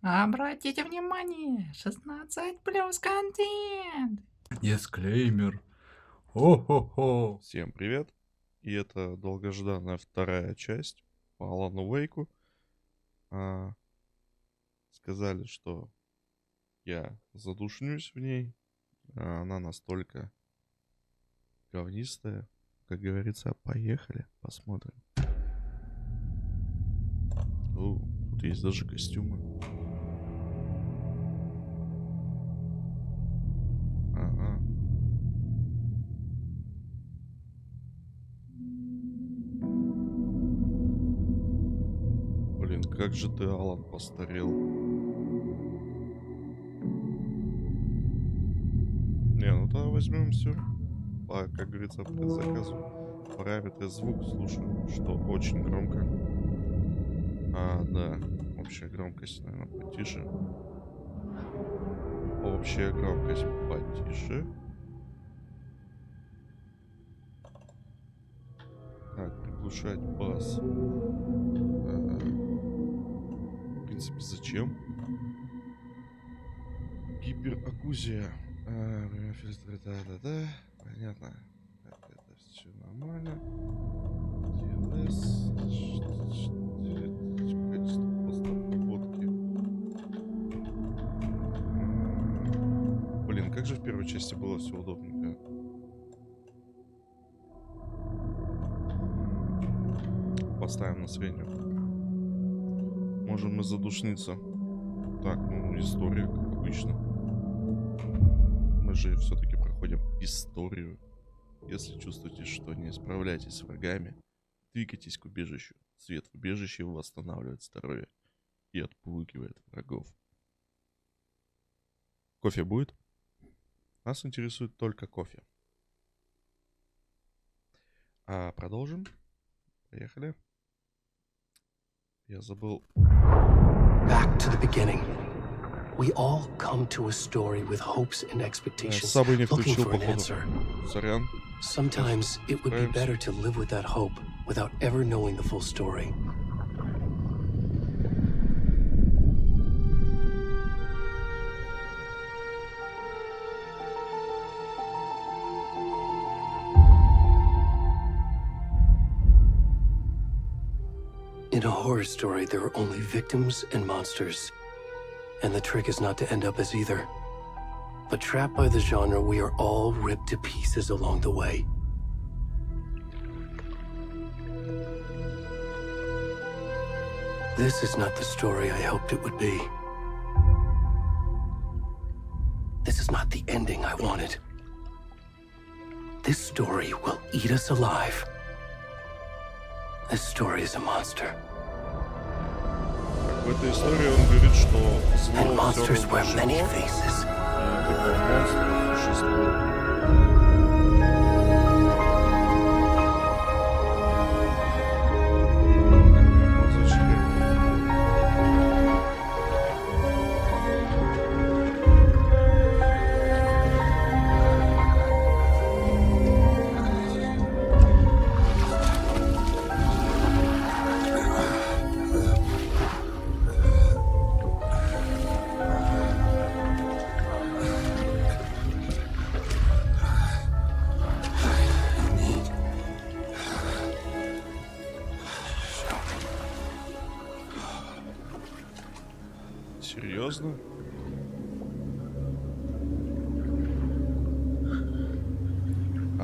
Обратите внимание, 16 плюс контент. Дисклеймер. Хо-хо-хо. Всем привет! И это долгожданная вторая часть по Алану Вейку. Сказали, что я задушнюсь в ней. Она настолько говнистая. Как говорится, поехали, посмотрим. О, тут есть даже костюмы. Ага. Блин, как же ты, Алан, постарел. Не, ну тогда возьмем все. Как говорится, по заказу. Параметры звук слушаю, что очень громко. Да. Общая громкость, наверное, потише. Общая громкость потише. Так, приглушать бас. В принципе, зачем? Гиперакузия. Фильтры, да. Понятно. Так, это все нормально. DLS. Качество постобработки. Блин, как же в первой части было все удобненько. Поставим на среднюю. Можем мы задушниться. Так, ну, история, как обычно. Мы же все-таки проходим историю. Если чувствуете, что не справляетесь с врагами, двигайтесь к убежищу. Свет в убежище восстанавливает здоровье и отпугивает врагов. Кофе будет? Нас интересует только кофе. Продолжим. Поехали. Я забыл. Back to the beginning. We all come to a story with hopes and expectations, Сабы не looking включил, for an походу. answer. Сорян. Sometimes it would be better to live with that hope without ever knowing the full story. In a horror story, there are only victims and monsters. And the trick is not to end up as either. But trapped by the genre, we are all ripped to pieces along the way. This is not the story I hoped it would be. This is not the ending I wanted. This story will eat us alive. This story is a monster. В этой истории он говорит, что зло And monsters всё wear равно many жило, faces. и такое монстр существует. Серьезно?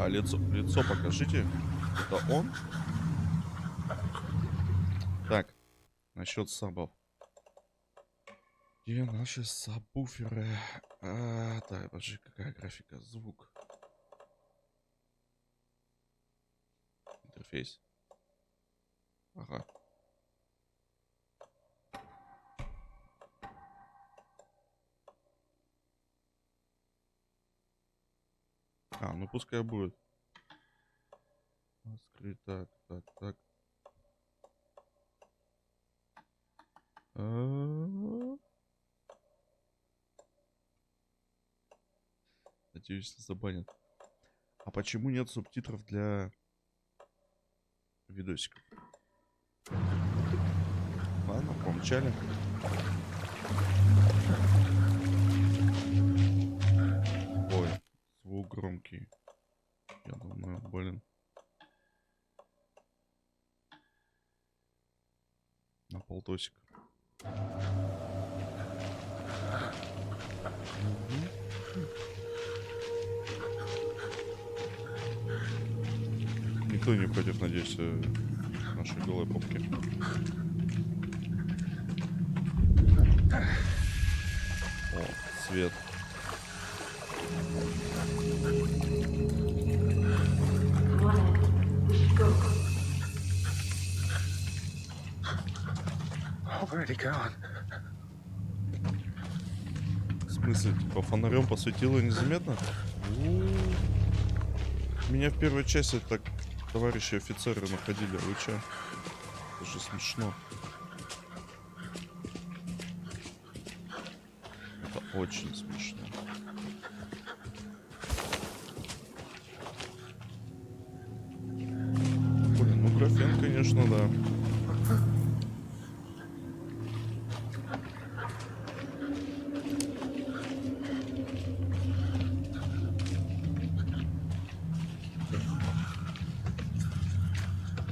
Лицо покажите. Это он? Так, насчет сабов. Где наши сабвуферы? Так, подожди, какая графика? Звук. Интерфейс. Ага. Ну пускай будет. Открыть, так. Надеюсь, не забанят. А почему нет субтитров для видосиков? Ладно, помчали. я думаю, блин. На полтосик. Никто не против, надеюсь, нашей голой попки. О, свет. В смысле, типа фонарем посветило незаметно? Меня в первой части так товарищи офицеры находили. Вы чё? Это же смешно. Это очень смешно. Блин, ну графен, конечно, да.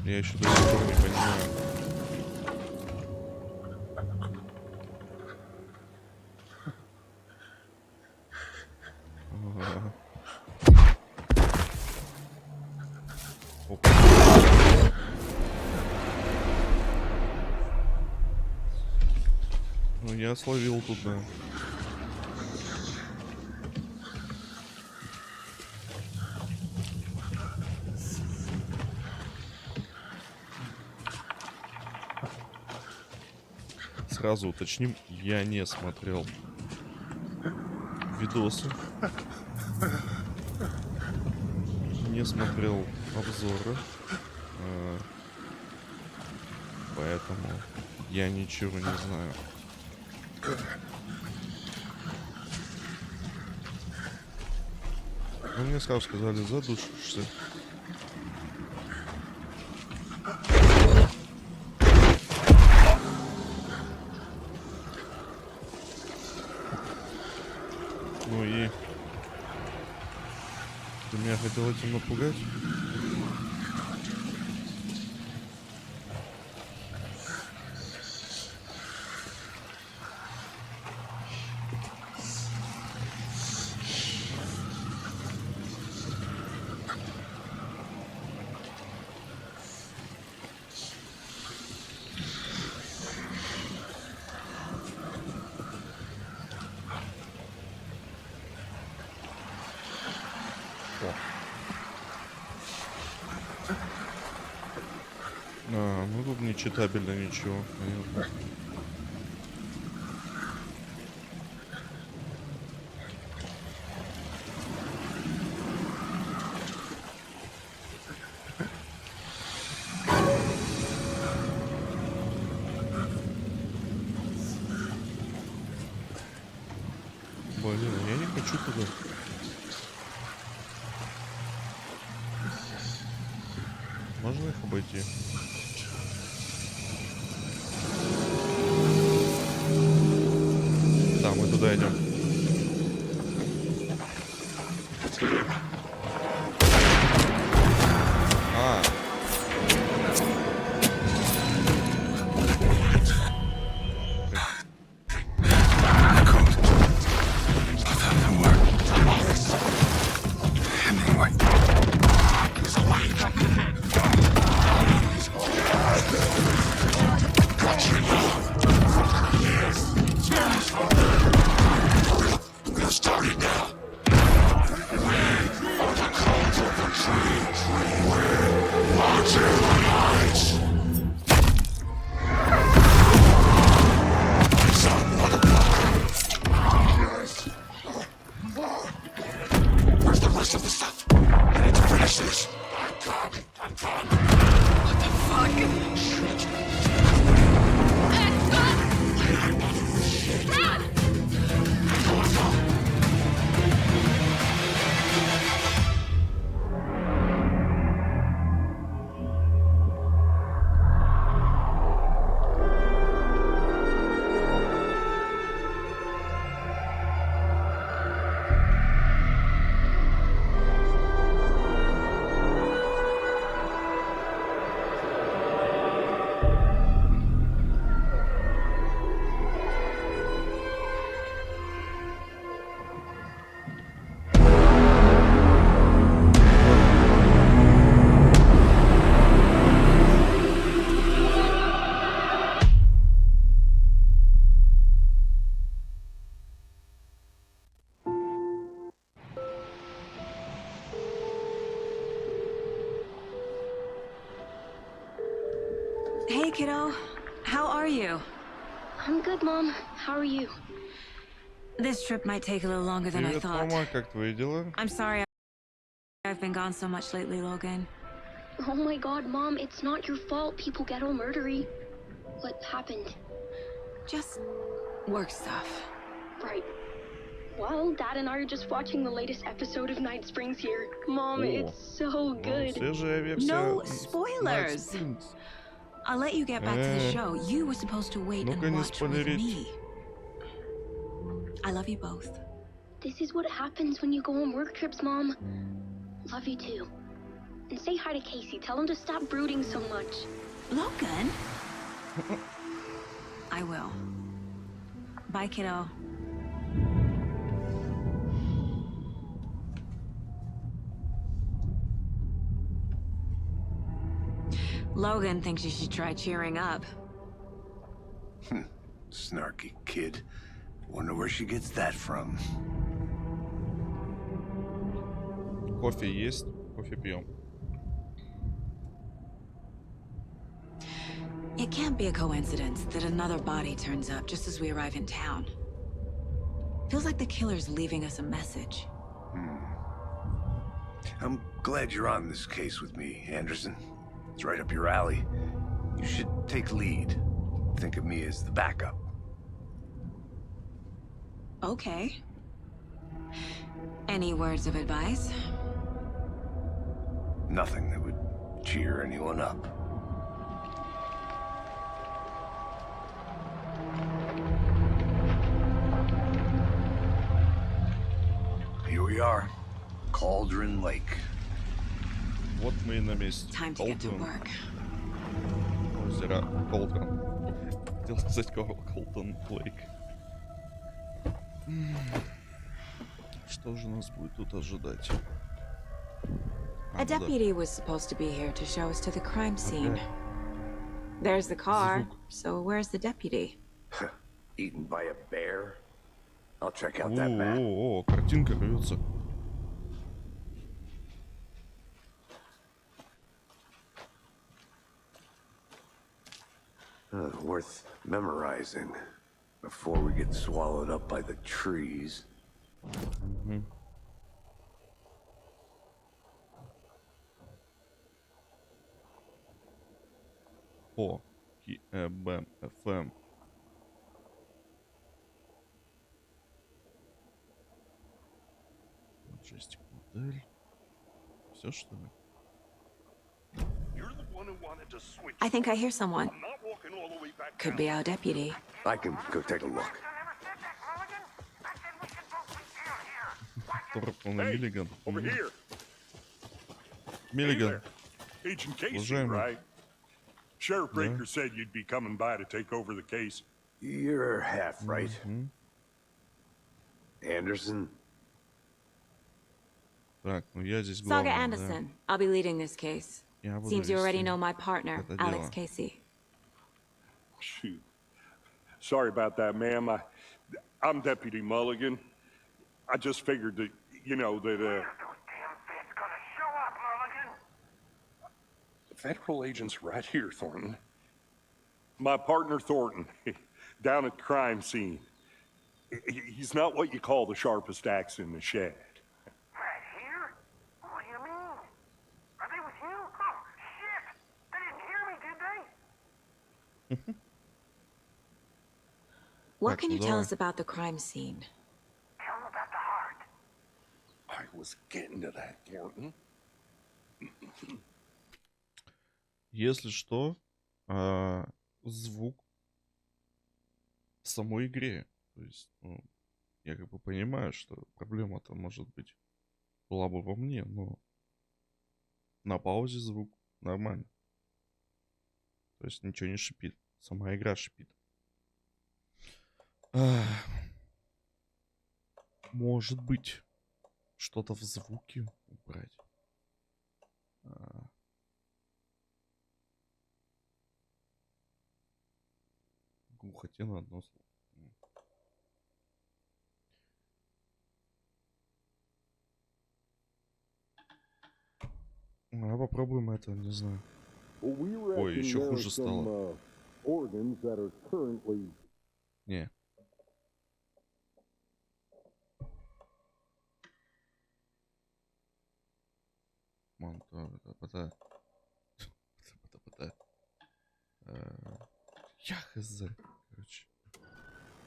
Я еще до сих пор не понимаю. Опа. Ну я словил тут, да. Сразу уточним, я не смотрел видосы, не смотрел обзоры, поэтому я ничего не знаю. Ну, мне сразу сказали, задушишься. Ну и ты меня хотел этим напугать? Ну тут не читабельно ничего, понятно. Блин, я не хочу туда. Можно их обойти? Да, мы туда идем. kiddo. How are you? I'm good, Mom. How are you? This trip might take a little longer than I Привет, thought. мама, как твои дела? I'm sorry I've been gone so much lately, Logan. Oh my god, Mom, it's not your fault people get all murdery. What happened? Just work stuff. Right. Well, Dad and I are just watching the latest episode of Night Springs here. Mom, it's so Ну, good. свежая версия. No Night spoilers. Springs. I'll let you get back to the show. You were supposed to wait Ну-ка, and не watch with спойлерить. me. I love you both. This is what happens when you go on work trips, Mom. Love you too. And say hi to Casey. Tell him to stop brooding so much. Logan? I will. Bye, kiddo. Logan thinks you should try cheering up. Snarky kid. Wonder where she gets that from. Кофе есть? Кофе пьем. It can't be a coincidence that another body turns up just as we arrive in town. Feels like the killer's leaving us a message. I'm glad you're on this case with me, Anderson. It's right up your alley. You should take lead. Think of me as the backup. Okay. Any words of advice? Nothing that would cheer anyone up. Here we are. Cauldron Lake. Вот мы и на месте. Time to get to work. Озеро Колтон. Хотел сказать Колтон Лейк. Что же нас будет тут ожидать? A deputy was supposed to be here to show us to the crime scene. There's the car, so where's the deputy? Eaten by a bear? I'll check out that map. О, картинка рвется. Worth memorizing before we get swallowed up by the trees. О, КБФМ. Джестик модель. Все что ли? I think I hear someone. Could be our deputy. I can go take a look. Торпан Миллиган. Over here. Миллиган. Agent Casey, Уважаемый. right? Sheriff Breaker said you'd be coming by to take over the case. You're half right. Anderson? Так, ну я здесь Saga главный, Anderson. I'll be leading this case. да. Я буду Seems you already вести know my partner, это Alex дело. Casey. Shoot. Sorry about that, ma'am. I'm Deputy Mulligan. I just figured that, you know, that, The federal agent's right here, Thornton. My partner, Thornton, down at the crime scene. He's not what you call the sharpest axe in the shed. Right here? What do you mean? Are they with you? Oh, shit! They didn't hear me, did they? What Так, can ну you tell давай. us about the crime scene? Tell them about the heart. I was getting to that, Thornton. Если что, звук в самой игре. То есть, ну, я как бы понимаю, что проблема-то может быть была бы во мне, но на паузе звук нормально. То есть ничего не шипит. Сама игра шипит. Может быть, что-то в звуке убрать. Глухоте на одно слово. Попробуем это, не знаю. Ой, еще хуже стало. organs that are currently... Не. Я хз. Короче.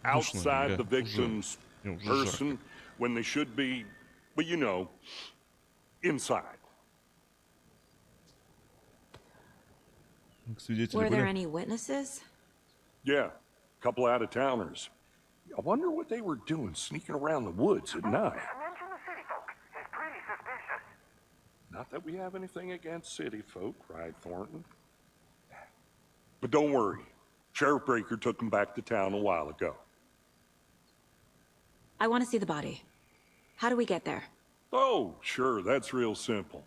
outside the victim's person when they should be, well, you know, inside. Were there any witnesses? Yeah, a couple out-of-towners. I wonder what they were doing sneaking around the woods at night. Mention the city folk. It's pretty suspicious. Not that we have anything against city folk, cried Thornton. But don't worry. Sheriff Breaker took them back to town a while ago. I want to see the body. How do we get there? Oh, sure, that's real simple.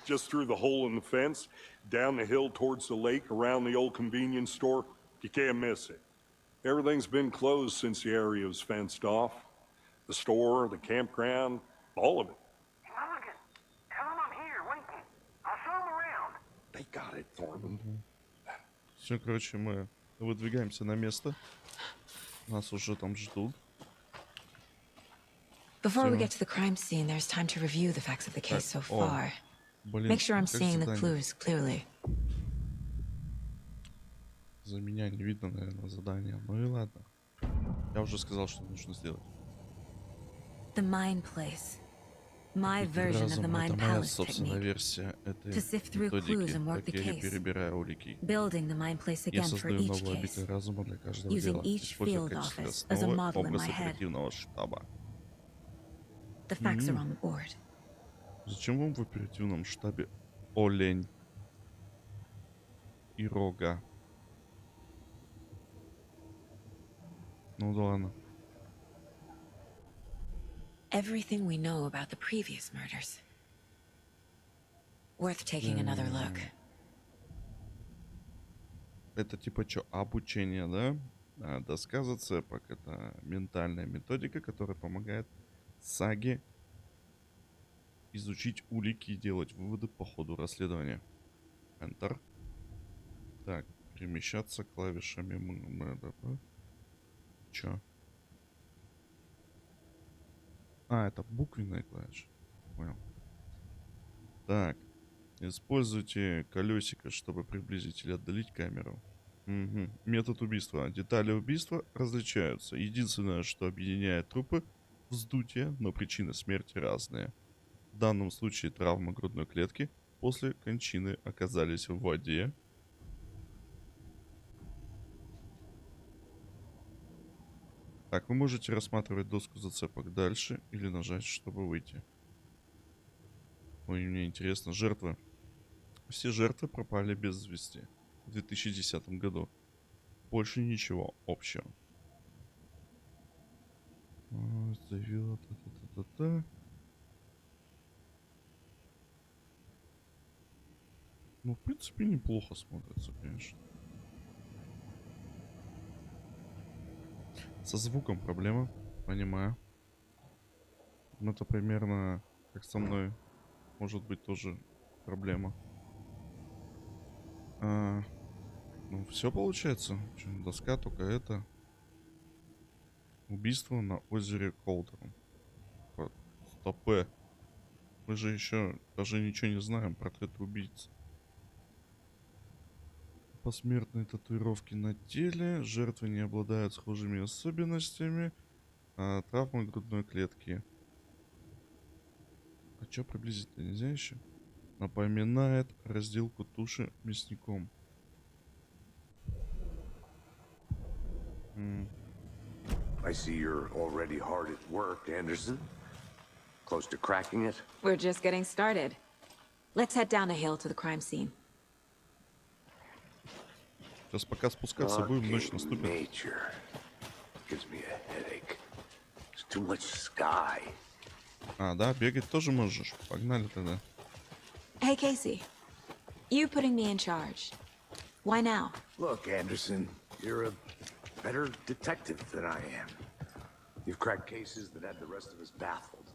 Just through the hole in the fence, down the hill towards the lake, around the old convenience store. You can't miss it. Everything's been closed since the area was fenced off. The store, the campground, all of it. Mulligan, tell him I'm here waiting. I'll show him around. They got it, Thornton. Все, короче, мы выдвигаемся на место. Нас уже там ждут. Before we get to the crime scene, there's time to review the facts of the case so far. Make sure I'm seeing the clues clearly. За меня не видно, наверное, задание. Ну и ладно. Я уже сказал, что нужно сделать. The Mind Place. My version of the Это Mind моя Palace собственная technique. версия этой To sift through clues and work методики, the как я case. перебираю улики. Building the Mind Place Я again for создаю each новую case. обитель разума для каждого Using дела, each используя в field качестве office as a основы model in образ my head. оперативного штаба. The facts are on the board. Зачем вам в оперативном штабе олень и рога? Ну да ладно. Everything we know about the previous murders. Worth taking another look. Это типа что, обучение, да? Доска зацепок. Это ментальная методика, которая помогает саге изучить улики и делать выводы по ходу расследования. Enter. Так, перемещаться клавишами. Чё? Это буквенная клавиша. Понял. Так. Используйте колесико, чтобы приблизить или отдалить камеру. Угу. Метод убийства. Детали убийства различаются. Единственное, что объединяет трупы — вздутие, но причины смерти разные. В данном случае травма грудной клетки после кончины оказались в воде. Так, вы можете рассматривать доску зацепок дальше или нажать, чтобы выйти. Ой, мне интересно. Жертвы. Все жертвы пропали без вести в 2010 году. Больше ничего общего. Заявила та-та-та-та-та. Ну, в принципе, неплохо смотрится, конечно. Со звуком проблема, понимаю. Ну, это примерно как со мной. Может быть, тоже проблема. Ну, все получается. Доска только это. Убийство на озере Колдерн. Стопе. Мы же еще даже ничего не знаем про этот убийц. Посмертные татуировки на теле. Жертвы не обладают схожими особенностями. Травмы грудной клетки. А что приблизительно нельзя еще? Напоминает разделку туши мясником. I see you're already hard at work, Anderson. Close to cracking it? We're just getting started. Let's head down the hill to the crime scene. Сейчас пока спускаться будем, ночь наступит. Nature gives me a headache. There's too much sky. Да, бегать тоже можешь. Погнали тогда. Hey, Casey. You putting me in charge. Why now? Look, Anderson, you're a better detective than I am. You've cracked cases that had the rest of us baffled.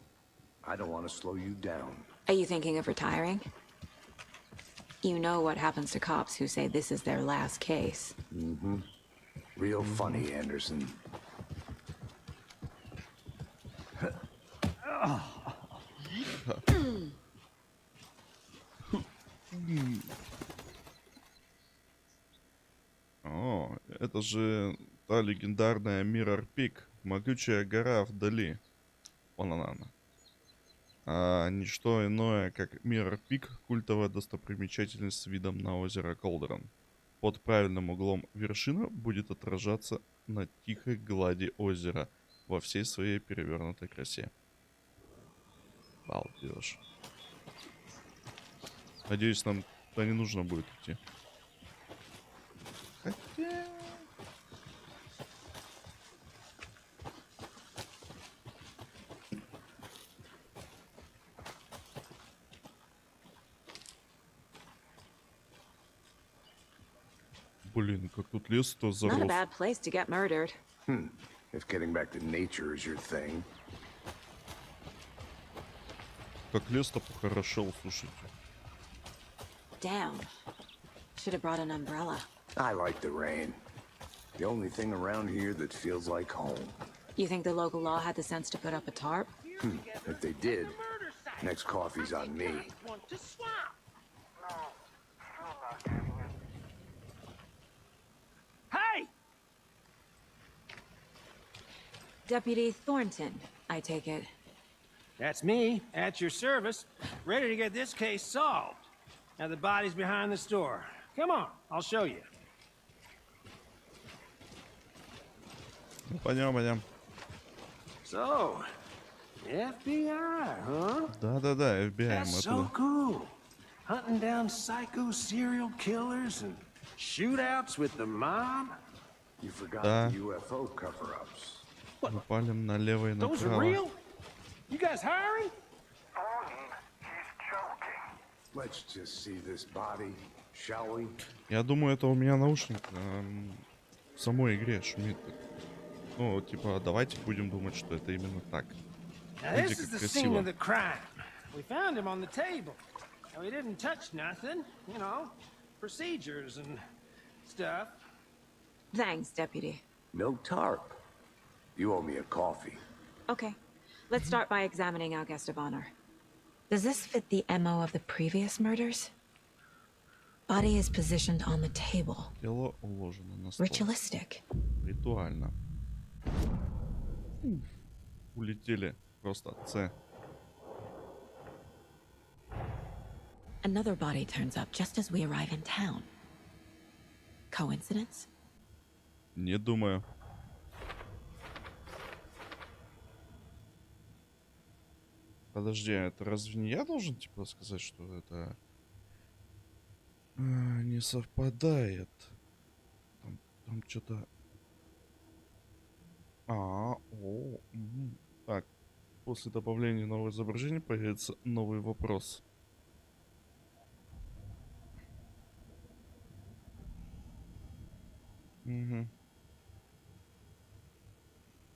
I don't want to slow you down. Are you thinking of retiring? You know what happens to cops who say this is their last case. Mm-hmm. Real funny, Anderson. О, это же та легендарная Mirror Peak, могучая гора вдали. Вон она. А ничто иное, как Mirror Peak, культовая достопримечательность с видом на озеро Колдерон. Под правильным углом вершина будет отражаться на тихой глади озера во всей своей перевернутой красе. Балдеж. Надеюсь, нам туда не нужно будет идти. Хотя... Блин, как тут лес-то Not a зарос. bad place to get murdered. If getting back to nature is your thing. Как лес-то похорошел, слушайте. Damn. Should have brought an umbrella. I like the rain. The only thing around here that feels like home. You think the local law had the sense to put up a tarp? If they did, next coffee's on me. Want to swap? No, still not having it. Hey! Deputy Thornton, I take it. That's me, at your service, ready to get this case solved. Now the body's behind the store. Come on, I'll show you. Ну, пойдем. So, FBI, huh? Да-да-да, FBI, That's мы so оттуда. cool. Hunting down psycho serial killers and shootouts with the mob. You forgot Да. the UFO cover-ups. Мы палим налево и Those are направо. real? You guys hiring? Thornton, he's joking. Let's just see this body, shall we? Я думаю, это у меня наушник в самой игре шумит. Ну, типа, давайте будем думать, что это именно так. Now Видите, this is как the scene of красиво. the crime. We found him on the table. Now he didn't touch nothing, you know, procedures and stuff. Thanks, Deputy. No tarp. You owe me a coffee. Okay. Let's start by examining our guest of honor. Does this fit the MO of the previous murders? Body is positioned on the table. Тело уложено на стол. Ritualistic. Ритуально. Улетели просто. С. Another body turns up just as we arrive in town. Coincidence? Не думаю. Подожди, это разве не я должен, типа, сказать, что это не совпадает? Там что-то... Так, после добавления нового изображения появится новый вопрос. Угу.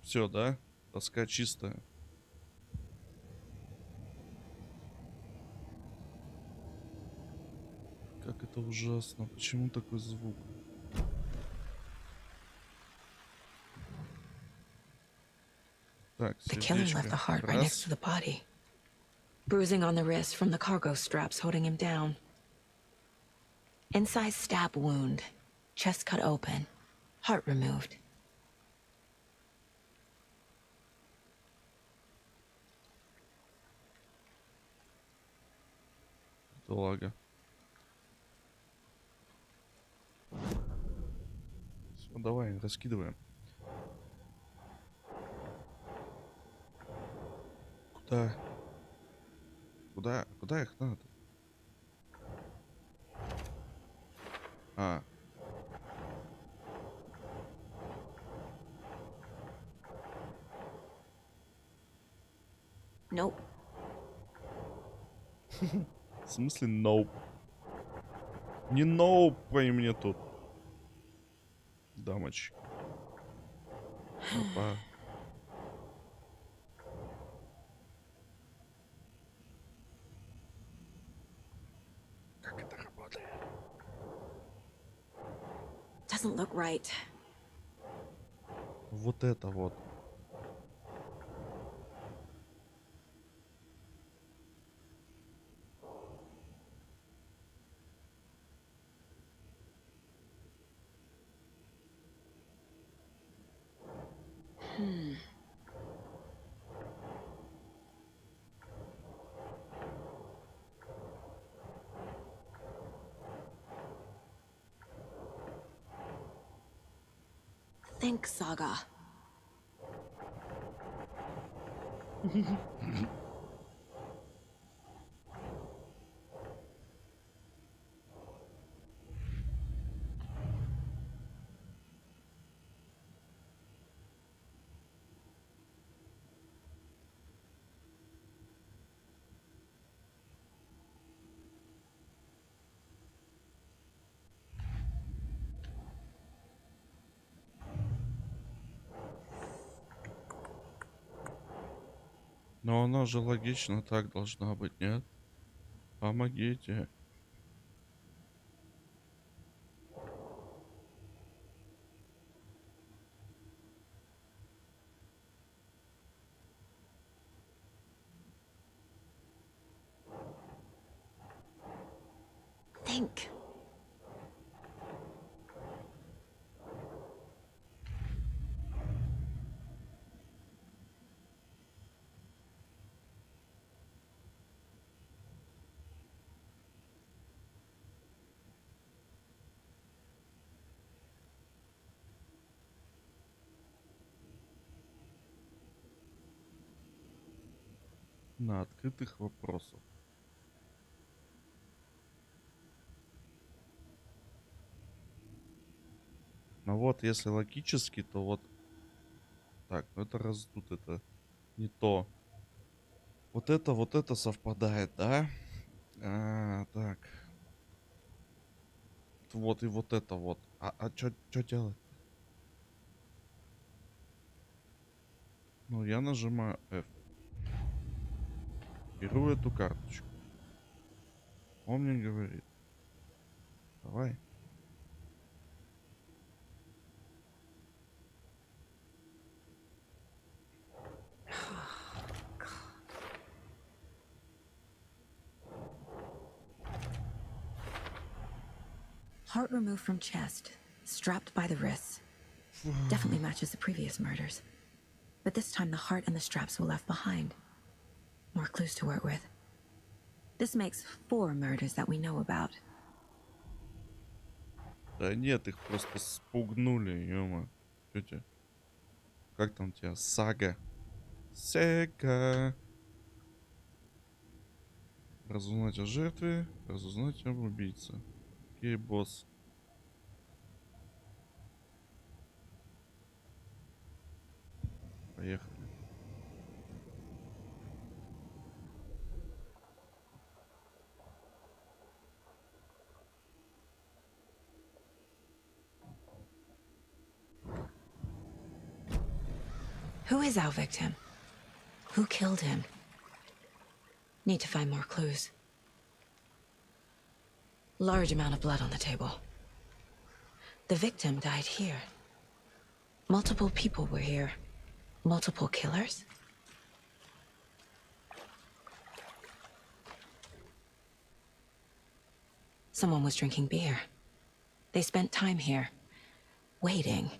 Все, да? Доска чистая. Как это ужасно. Почему такой звук? Так, The killer сердечко. left the heart right next to the body. Bruising on the wrist from the cargo straps holding him down. Incised stab wound. Chest cut open. Heart removed. Лага. Все, давай, раскидываем. Куда их надо? Nope. В смысле nope? Не ноупай мне тут. Дамочки. Опа. Как это работает? Doesn't look right. Вот это вот. Think, Saga. Но она же логично так должна быть, нет? Помогите. Think. На открытых вопросов. Но вот если логически, то вот... Так, ну это раздут, это не то. Вот это совпадает, да? Так. Вот и вот это вот. А что делать? Ну, я нажимаю F. Беру эту карточку. Он мне говорит. Давай. Heart removed from chest, strapped by the wrists. Definitely matches the previous murders. But this time the heart and the straps were left behind. More clues to work with. This makes 4 murders that we know about. Да нет, их просто спугнули, ё-моё. Тётя. Как там тебя? Сага. Сага. Разузнать о жертве, разузнать об убийце. Окей, босс. Поехали. Who is our victim? Who killed him? Need to find more clues. Large amount of blood on the table. The victim died here. Multiple people were here. Multiple killers? Someone was drinking beer. They spent time here, waiting.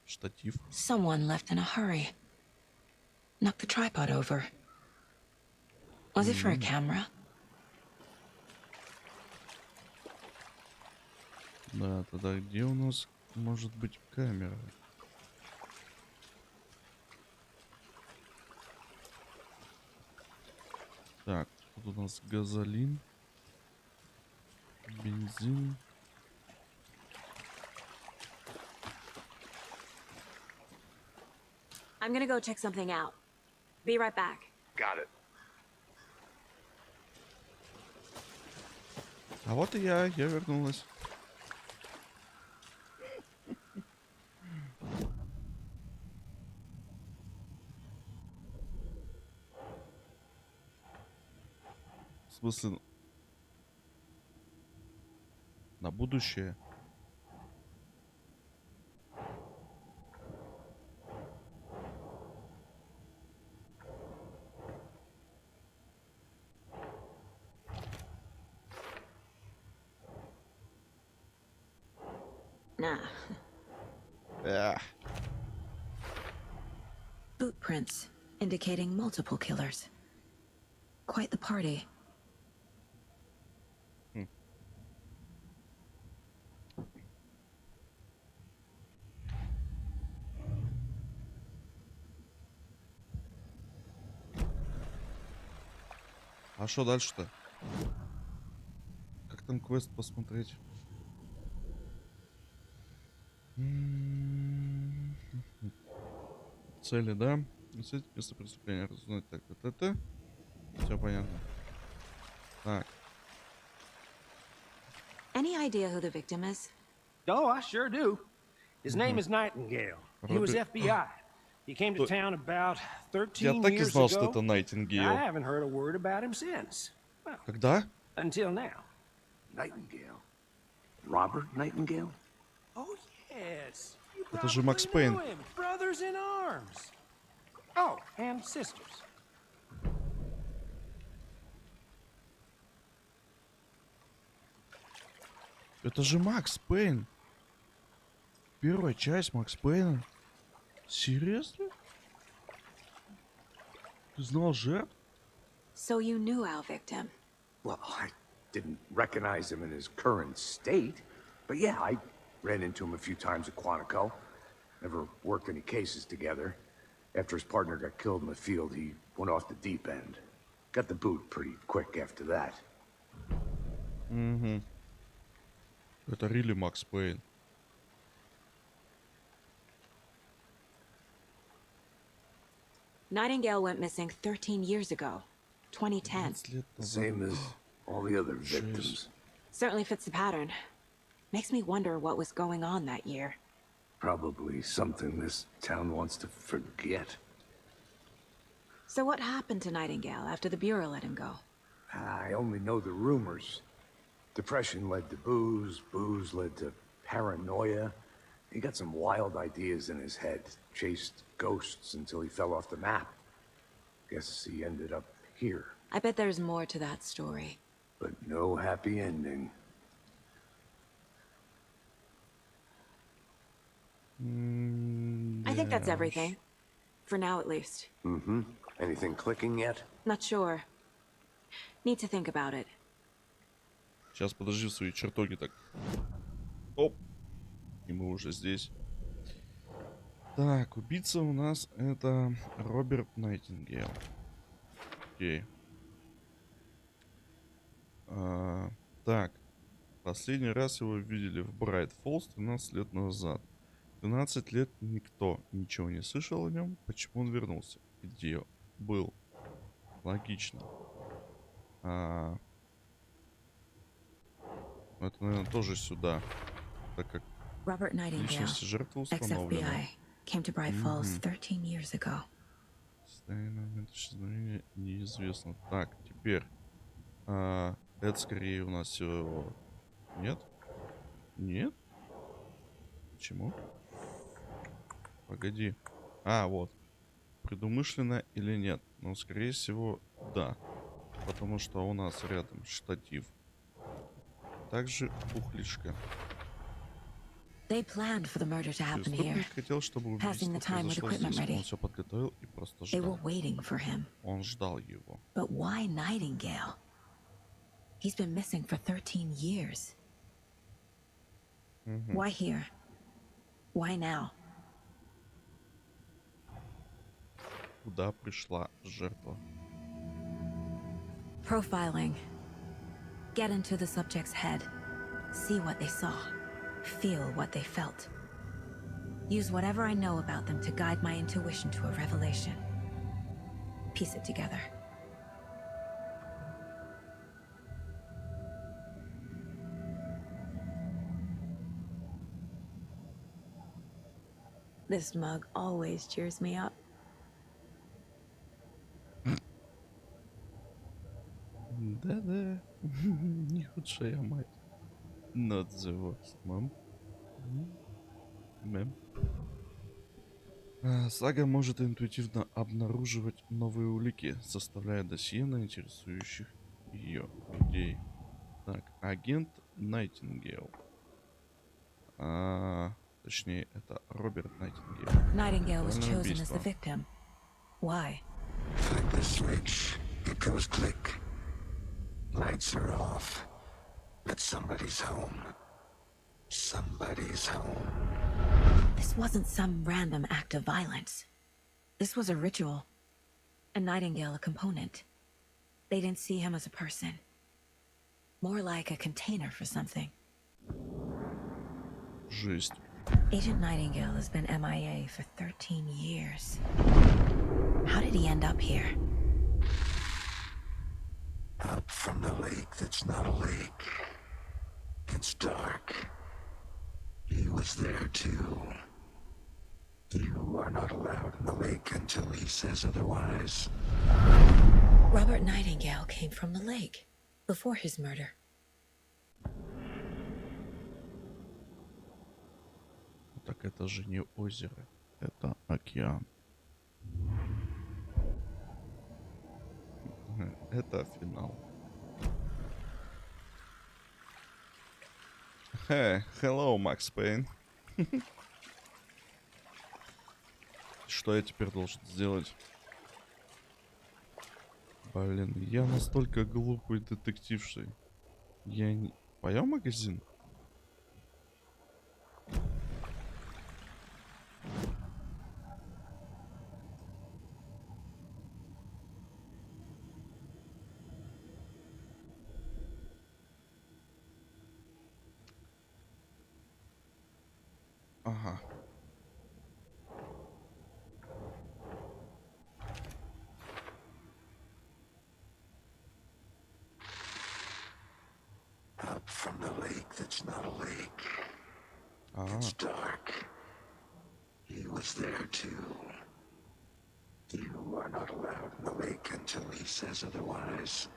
Штатив. Someone left in a hurry. Knocked the tripod over. Was it for a camera? Да, тогда где у нас может быть камера? Так, тут у нас газолин, бензин. I'm gonna go check something out. Be right back. Got it. А вот и я вернулась. смысле... На будущее? Nah. Эх. Boot prints indicating multiple killers. Quite the party. А что дальше-то? Как там квест посмотреть? Цели, да? Место преступления разузнать. Так, вот это. Все понятно. Так. Any idea who the victim is? Oh, I sure do. His name is Nайтингейл. He was Роберт. FBI. He came to town about Я 13 так и years знал, что ago. это I Найтингейл. haven't heard a word about him since. Well, Когда? until now. Nightingale. Robert Nightingale? Oh, yes. You Это же probably Макс Пейн. knew him. Brothers in arms. Oh, and sisters. Это же Макс Пейн. Первая часть Макс Пейна. Серьезно? Ты знал жертв? So you knew our victim. Well, I didn't recognize him in his current state, but yeah, I ran into him a few times at Quantico. Never worked any cases together. After his partner got killed in the field, he went off the deep end. Got the boot pretty quick after that. Угу. Это really Макс Пейн. Nightingale went missing 13 years ago, 2010. 15 лет назад. Same as all the other victims. Certainly fits the pattern. Makes me wonder what was going on that year. Probably something this town wants to forget. So what happened to Nightingale after the Bureau let him go? I only know the rumors. Depression led to booze, booze led to paranoia. He got some wild ideas in his head, chased ghosts until he fell off the map. Guess he ended up here, I bet there's more to that story. but no happy ending. I think that's everything. For now, at least. Mm-hmm. Anything clicking yet? Not sure. Need to think about it. Сейчас подожди свои чертоги так. Оп. И мы уже здесь. Так, убийца у нас это Роберт Найтингейл. Окей. Так. Последний раз его видели в Брайт Фоллс 13 лет назад. 12 лет никто ничего не слышал о нем. Почему он вернулся? Где был? Логично. Это, наверное, тоже сюда. Так как Robert Nightingale, личность жертвы установлена. ex-FBI, came to Bright Falls 13 years ago. Состояние момента исчезновения неизвестно. Так, теперь. Это скорее у нас всего... Нет? Нет? Почему? Погоди. Вот. Предумышленно или нет? Ну, скорее всего, да. Потому что у нас рядом штатив. Также пухлишка. They planned for the murder to happen here. Преступник хотел, чтобы Passing убийство the time with произошло equipment здесь. ready. Он все подготовил и просто They were ждал. waiting for him. Он ждал его. But why Nightingale? He's been missing for 13 years. Why here? Why now? Куда пришла жертва? Profiling. Get into the subject's head. See what they saw. Feel what they felt. Use whatever I know about them to guide my intuition to a revelation. Piece it together. This mug always cheers me up. Да-да. Лучшая мать. Not the worst, mom. Мэм. Сага может интуитивно обнаруживать новые улики, составляя досье на интересующих ее людей. Так, агент Найтингейл. Точнее, это Роберт Найтингейл. Nightingale was Правильное chosen as the убийство. victim. Why? Flick the switch. It goes click. Lights are off. But somebody's home. Somebody's home. This wasn't some random act of violence. This was a ritual. And Nightingale a component. They didn't see him as a person. More like a container for something. Жесть. Agent Nightingale has been MIA for 13 years. How did he end up here? Up from the lake that's not a lake. It's dark. He was there too. You are not allowed in the lake until he says otherwise. Robert Nightingale came from the lake before his murder. Так это же не озеро, это океан. Это финал. Hello, Макс Пейн. Что я теперь должен сделать? Блин, я настолько глупый детективший. Я не... Пойдем в магазин? Ага. Up from the lake that's not a lake. It's dark. He was there too. You are not allowed in the lake until he says otherwise.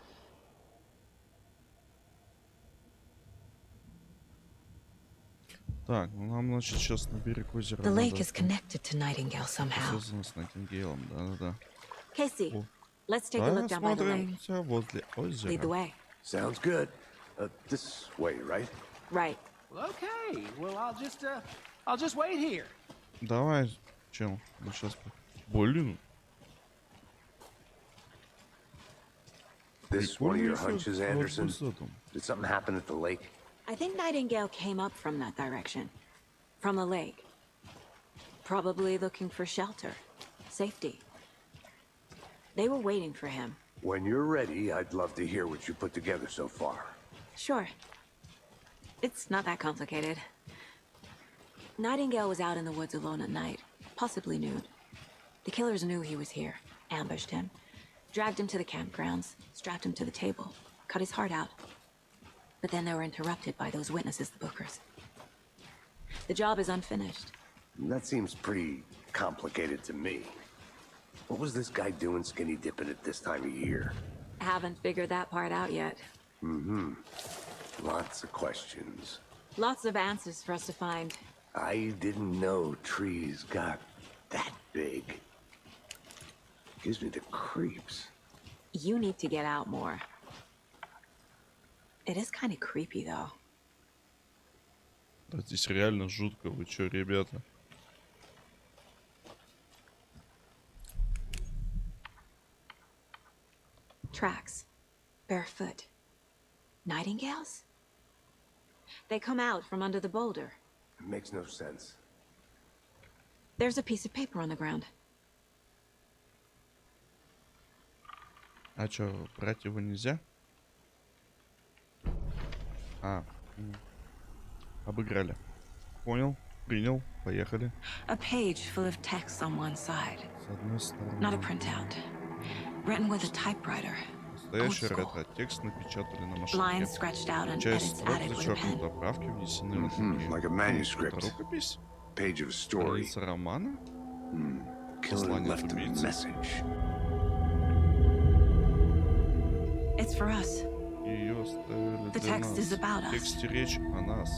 Так, ну нам, значит, сейчас на берег озера. The lake надо is connected to Nightingale somehow. связано с Найтингейлом, да-да-да. Casey, О. let's take a Давай look down by the lake. осмотримся возле озера. Lead the way. Sounds good. This way, right? Right. Well, okay. Well, I'll just wait here. Давай, чел, мы сейчас... Блин, This one of your прикольно hunches, всё Anderson? с высотом. Did something happen at the lake? I think Nightingale came up from that direction. From the lake. Probably looking for shelter. Safety. They were waiting for him. When you're ready, I'd love to hear what you put together so far. Sure. It's not that complicated. Nightingale was out in the woods alone at night, possibly nude. The killers knew he was here, ambushed him, dragged him to the campgrounds, strapped him to the table, cut his heart out. But then they were interrupted by those witnesses, the Bookers. The job is unfinished. That seems pretty complicated to me. What was this guy doing skinny dipping at this time of year? Haven't figured that part out yet. Mm-hmm. Lots of questions. Lots of answers for us to find. I didn't know trees got that big. Gives me the creeps. You need to get out more. It is kind of creepy, though. Да, здесь реально жутко, вы чё, ребята? Tracks. Barefoot. Nightingales? They come out from under the boulder. It makes no sense. There's a piece of paper on the ground. А чё, брать его нельзя? Обыграли. Понял, принял, поехали. A page full of text on one side. С одной стороны. Not a printout. Written with a typewriter. Настоящий ретро-текст напечатали на машинке. Lines scratched out and Часть edits строк added with a зачеркнута, pen. правки внесены на такие. Like a manuscript. Это рукопись? Page of a story. Страница романа? Killer Послание left a убийцы. message. It's for us. Ее оставили The для text is нас. about В us. тексте речь о нас.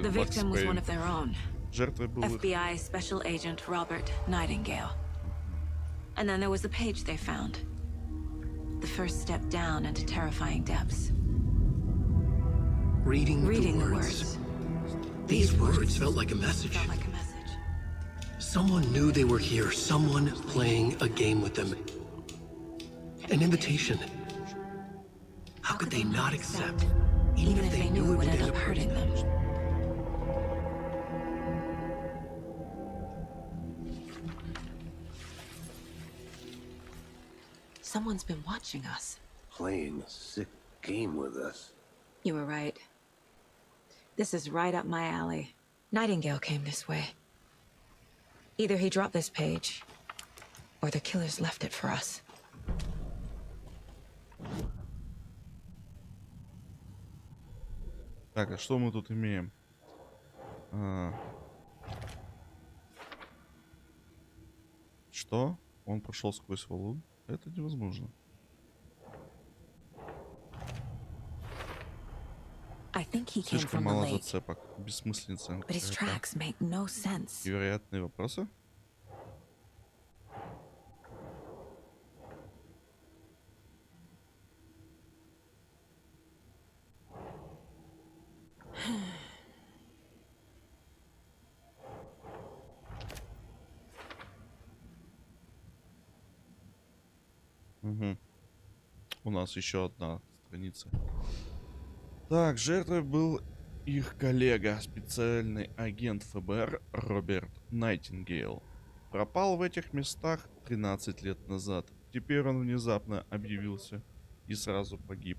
The victim was one of their own. Жертвой был их... FBI Special Agent Robert Nайтингейл. And then there was the page they found. The first step down into terrifying depths. Reading the the words. These words felt like a message. Felt like a message. Someone knew they were here. Someone playing a game with them. An invitation. How could they not accept, even if they knew it would end up hurting them? Someone's been watching us. Playing a sick game with us. You were right. This is right up my alley. Nайтингейл came this way. Either he dropped this page, or the killers left it for us. Так, а что мы тут имеем? Что? Он прошел сквозь валун? Это невозможно. I think he came Слишком from the мало lake, зацепок. Бессмысленница. but his tracks make no sense. Невероятные вопросы? Угу. У нас еще одна страница. Так, жертвой был их коллега, специальный агент ФБР Роберт Найтингейл. Пропал в этих местах 13 лет назад. Теперь он внезапно объявился и сразу погиб.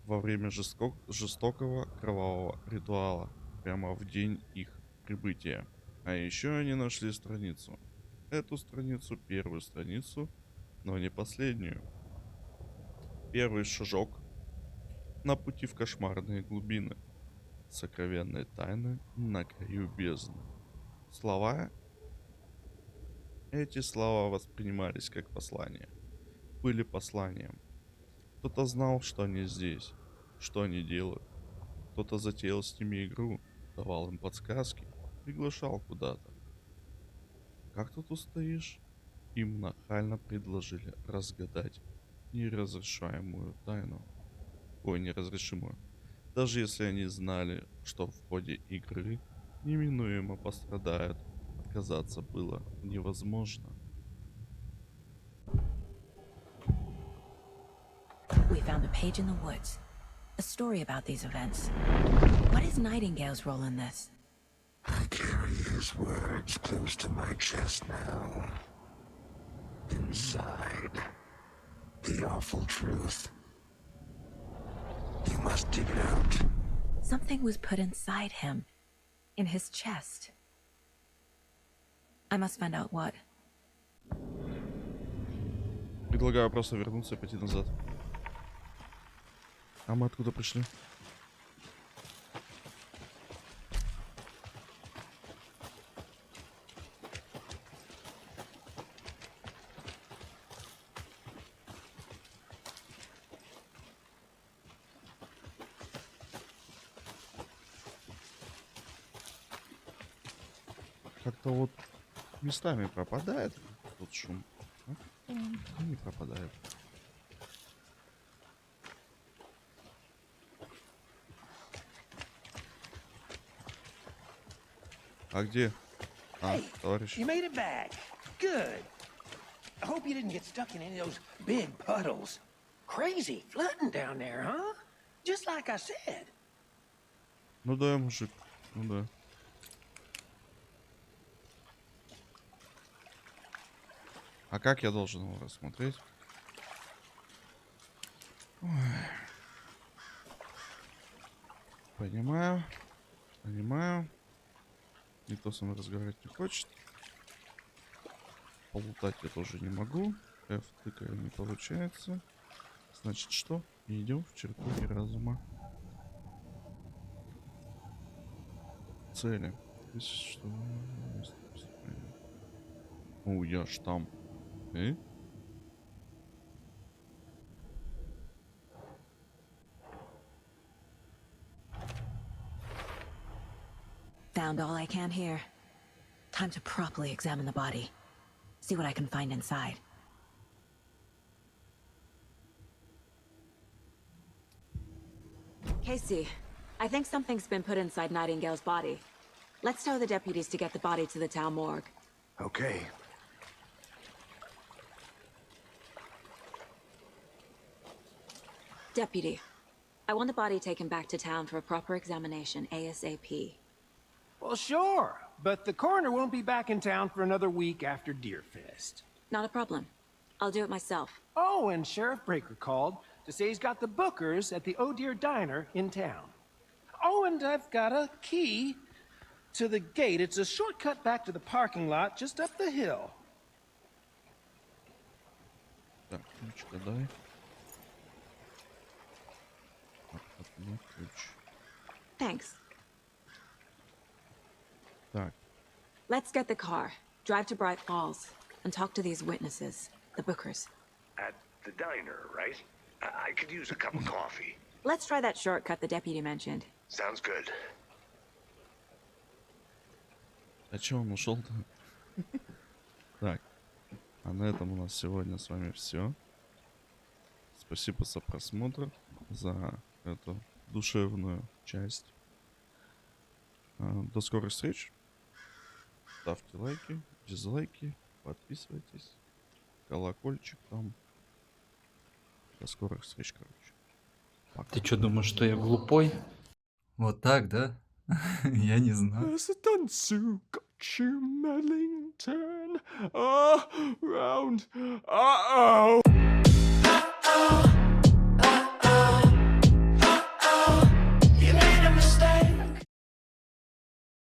Во время жестокого кровавого ритуала. Прямо в день их прибытия. А еще они нашли страницу. Эту страницу, первую страницу, но не последнюю. Первый шажок на пути в кошмарные глубины. Сокровенные тайны на краю бездны. Слова. Эти слова воспринимались как послания. Были посланием. Кто-то знал, что они здесь, что они делают. Кто-то затеял с ними игру, давал им подсказки, приглашал куда-то. Как тут устоишь? Им нахально предложили разгадать неразрешаемую тайну. Ой, неразрешимую. Даже если они знали, что в ходе игры неминуемо пострадают, отказаться было невозможно. We found a page in the woods. A story about these events. What is Nайтингейл's role in this? I carry his words close to my chest now. Inside, the awful truth. You must dig it out. Something was put inside him. In his chest. I must find out what. Предлагаю просто вернуться и пойти назад. А мы откуда пришли? Как-то вот местами пропадает тот шум. А не пропадает. А где? А, товарищ. You made it back. Good. I hope you didn't get stuck in any of those big puddles. Crazy flooding down there, huh? Just like I said. Ну да, мужик. Ну да. А как я должен его рассмотреть? Ой. Понимаю. Понимаю. Никто со мной разговаривать не хочет. Полутать я тоже не могу. F тыкаю, не получается. Значит, что? Идем в чертоги разума. Цели. Здесь что? О, я ж там. Found all I can here. Time to properly examine the body. See what I can find inside. Casey, I think something's been put inside Nightingale's body. Let's tell the deputies to get the body to the town morgue. Okay. Deputy, I want the body taken back to town for a proper examination ASAP. Well, sure, but the coroner won't be back in town for another week after Deerfest. Not a problem. I'll do it myself. Oh, and Sheriff Breaker called to say he's got the bookers at the Oh Dear Diner in town. Oh, and I've got a key to the gate. It's a shortcut back to the parking lot just up the hill. Так, ключ-ка дай. Обходной ключ. Thanks. Так, Let's get the car, drive to Bright Falls, and talk to these witnesses, the bookers. At the diner, right? I could use a cup of coffee. Let's try that shortcut the deputy mentioned. Sounds good. а чё он ушел-то? Так, а на этом у нас сегодня с вами все. Спасибо за просмотр, за эту душевную часть. До скорых встреч. Ставьте лайки, дизлайки, подписывайтесь. Колокольчик там. До скорых встреч, короче. Пока. Ты что, думаешь, что я глупой? Вот так, да? Я не знаю. As the dancer got your meddling turn around. Uh-oh!